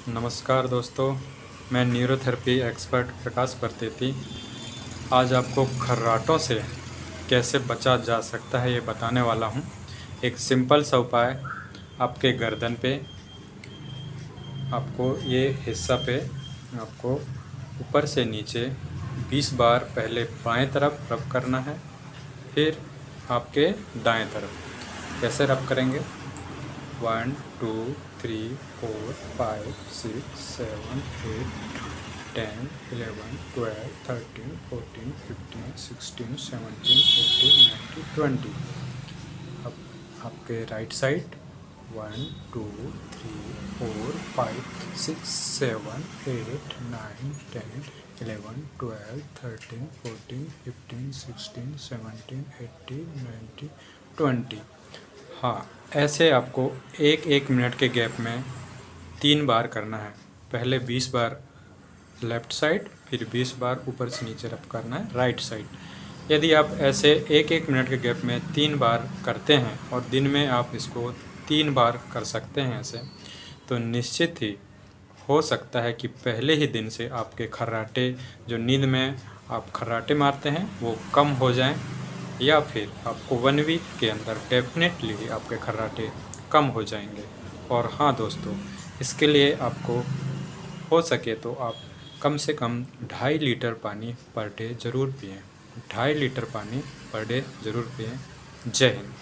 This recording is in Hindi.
नमस्कार दोस्तों, मैं न्यूरोथेरेपी एक्सपर्ट प्रकाश प्रतीति आज आपको खर्राटों से कैसे बचा जा सकता है ये बताने वाला हूँ। एक सिंपल सा उपाय आपके गर्दन पे, आपको ये हिस्सा पे आपको ऊपर से नीचे 20 बार पहले बाएं तरफ रब करना है, फिर आपके दाएं तरफ। कैसे रब करेंगे? 1 2 3 4 5 6 7 8 10 11 12 13 14 15 16 17 18 19 20। अब आपके राइट साइड 1 2 3 4 5 6 7 8 9 10 11 12 13 14 15 16 17 18 19 20। हाँ, ऐसे आपको एक मिनट के गैप में 3 बार करना है। पहले 20 बार लेफ़्ट साइड, फिर 20 बार ऊपर से नीचे रब करना है राइट साइड। यदि आप ऐसे एक मिनट के गैप में 3 बार करते हैं और दिन में आप इसको 3 बार कर सकते हैं ऐसे, तो निश्चित ही हो सकता है कि पहले ही दिन से आपके खर्राटे, जो नींद में आप खर्राटे मारते हैं, वो कम हो जाएं, या फिर आपको 1 वीक के अंदर डेफिनेटली आपके खर्राटे कम हो जाएंगे। और हाँ दोस्तों, इसके लिए आपको हो सके तो आप कम से कम 2.5 लीटर पानी पर डे ज़रूर पिएं। 2.5 लीटर पानी पर डे ज़रूर पिएं। जय हिंद।